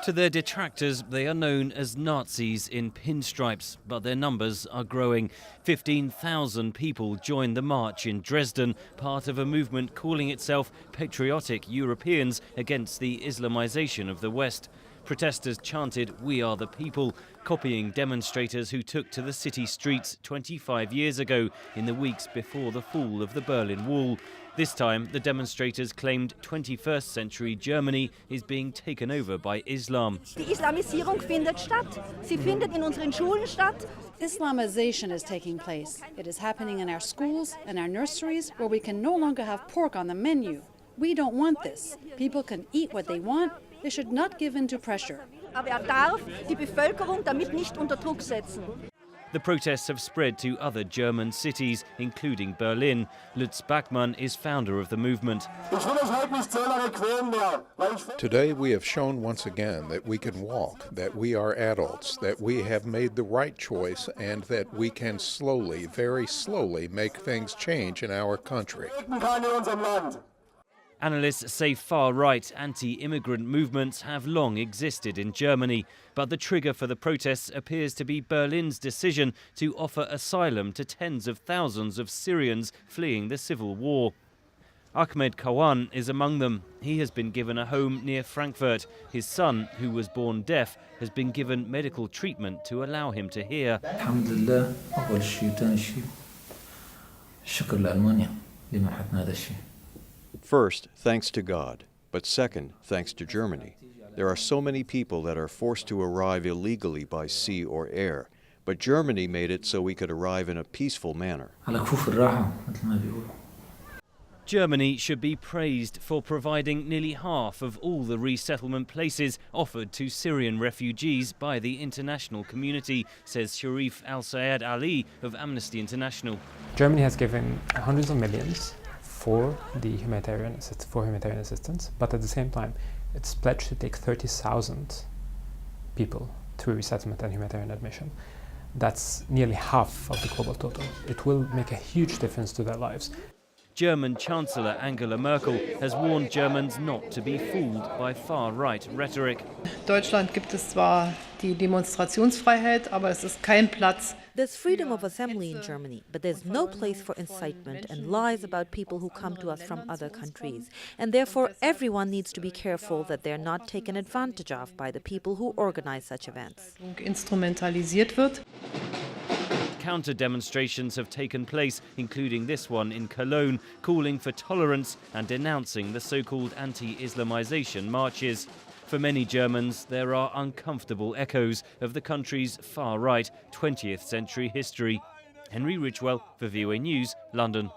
To their detractors, they are known as Nazis in pinstripes, but their numbers are growing. 15,000 people joined the march in Dresden, part of a movement calling itself Patriotic Europeans against the Islamization of the West. Protesters chanted, "We are the people," copying demonstrators who took to the city streets 25 years ago in the weeks before the fall of the Berlin Wall. This time, the demonstrators claimed 21st century Germany is being taken over by Islam. Die Islamisierung findet statt. Sie findet in unseren Schulen statt. Islamization is taking place. It is happening in our schools and our nurseries, where we can no longer have pork on the menu. We don't want this. People can eat what they want. They should not give in to pressure. Aber darf die Bevölkerung damit nicht unter Druck setzen. The protests have spread to other German cities, including Berlin. Lutz Bachmann is founder of the movement. Today we have shown once again that we can walk, that we are adults, that we have made the right choice, and that we can slowly, very slowly, make things change in our country. Analysts say far-right anti-immigrant movements have long existed in Germany, but the trigger for the protests appears to be Berlin's decision to offer asylum to tens of thousands of Syrians fleeing the civil war. Ahmed Kawan is among them. He has been given a home near Frankfurt. His son, who was born deaf, has been given medical treatment to allow him to hear. First, thanks to God, but second, thanks to Germany. There are so many people that are forced to arrive illegally by sea or air, but Germany made it so we could arrive in a peaceful manner. Germany should be praised for providing nearly half of all the resettlement places offered to Syrian refugees by the international community, says Sharif Al-Sayed Ali of Amnesty International. Germany has given hundreds of millions for humanitarian assistance, but at the same time, it's pledged to take 30,000 people through resettlement and humanitarian admission. That's nearly half of the global total. It will make a huge difference to their lives. German Chancellor Angela Merkel has warned Germans not to be fooled by far-right rhetoric. Deutschland gibt es zwar die Demonstrationsfreiheit, aber es ist kein Platz. There's freedom of assembly in Germany, but there's no place for incitement and lies about people who come to us from other countries. And therefore, everyone needs to be careful that they're not taken advantage of by the people who organize such events. Instrumentalisiert wird. Counter-demonstrations have taken place, including this one in Cologne, calling for tolerance and denouncing the so-called anti-Islamization marches. For many Germans, there are uncomfortable echoes of the country's far-right 20th century history. Henry Ridgwell for VOA News, London.